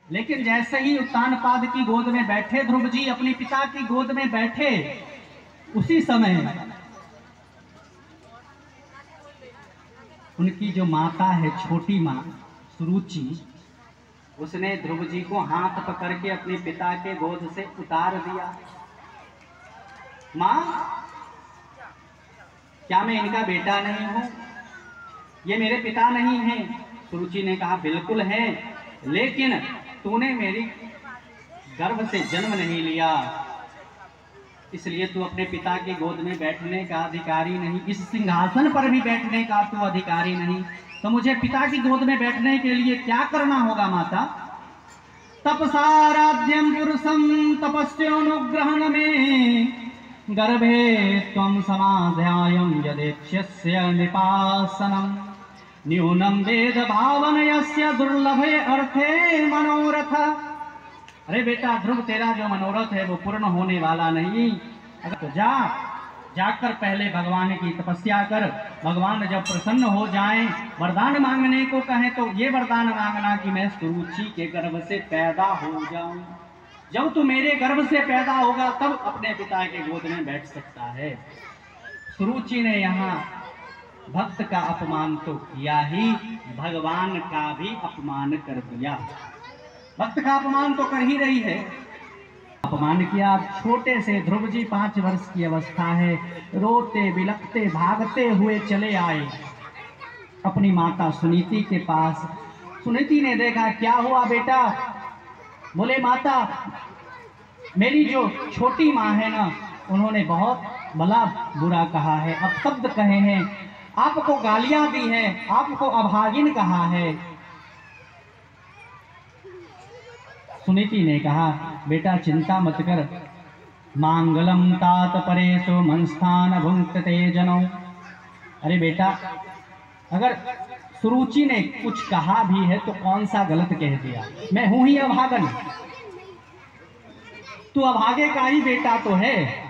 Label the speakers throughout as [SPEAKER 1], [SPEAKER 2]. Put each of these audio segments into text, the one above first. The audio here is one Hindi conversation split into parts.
[SPEAKER 1] लेकिन जैसे ही उत्तानपाद की गोद में बैठे ध्रुव जी, अपने पिता की गोद में बैठे, उसी समय उनकी जो माता है, छोटी माँ सुरुचि, उसने ध्रुव जी को हाथ पकड़ के अपने पिता के गोद से उतार दिया। माँ, क्या मैं इनका बेटा नहीं हूं? ये मेरे पिता नहीं हैं? सुरुचि ने कहा, बिल्कुल है, लेकिन तूने मेरी गर्भ से जन्म नहीं लिया, इसलिए तू अपने पिता की गोद में बैठने का अधिकारी नहीं, इस सिंहासन पर भी बैठने का तू अधिकारी नहीं। तो मुझे पिता की गोद में बैठने के लिए क्या करना होगा माता? तपसाराध्यम पुरुषम तपस्योनुग्रहण में गर्भे त्वं समाध्यायं यदेक्ष्यस्य निपासनम न्यूनम वेद भावनयस्य दुर्लभे अर्थे मनोरथ। अरे बेटा ध्रुव, तेरा जो मनोरथ है वो पूर्ण होने वाला नहीं। अगर तो जाकर पहले भगवान की तपस्या कर, भगवान जब प्रसन्न हो जाएं, वरदान मांगने को कहें तो ये वरदान मांगना कि मैं सुरुचि के गर्भ से पैदा हो जाऊं। जब तू मेरे गर्भ से पैदा होगा तब अपने पिता के गोद में बैठ सकता है। सुरुचि ने यहाँ भक्त का अपमान तो किया ही, भगवान का भी अपमान कर दिया। भक्त का अपमान तो कर ही रही है, अपमान किया। छोटे से ध्रुव जी 5 वर्ष की अवस्था है, रोते बिलखते भागते हुए चले आए अपनी माता सुनीति के पास। सुनीति ने देखा, क्या हुआ बेटा? बोले माता, मेरी जो छोटी माँ है ना, उन्होंने बहुत भला बुरा कहा है, अपशब्द कहे हैं, आपको गालियां दी है, आपको अभागिन कहा है। सुनीति ने कहा, बेटा चिंता मत कर, मांगलम तात परेशो मंस्थान भुंक्ते जनो। अरे बेटा, अगर सुरुचि ने कुछ कहा भी है तो कौन सा गलत कह दिया? मैं हूं ही अभागन, तू अभागे का ही बेटा तो है।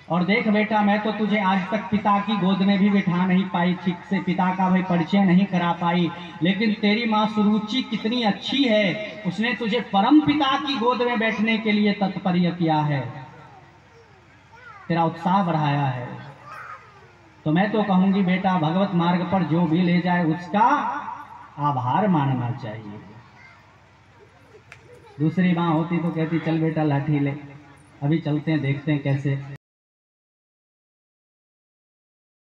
[SPEAKER 1] और देख बेटा, मैं तो तुझे आज तक पिता की गोद में भी बिठा नहीं पाई, ठीक से पिता का भी परिचय नहीं करा पाई, लेकिन तेरी माँ सुरुचि कितनी अच्छी है, उसने तुझे परम पिता की गोद में बैठने के लिए तत्पर्य किया है, तेरा उत्साह बढ़ाया है। तो मैं तो कहूंगी बेटा, भगवत मार्ग पर जो भी ले जाए उसका आभार मानना चाहिए। दूसरी माँ होती तो कहती, चल बेटा लाठी ले, अभी चलते हैं, देखते हैं कैसे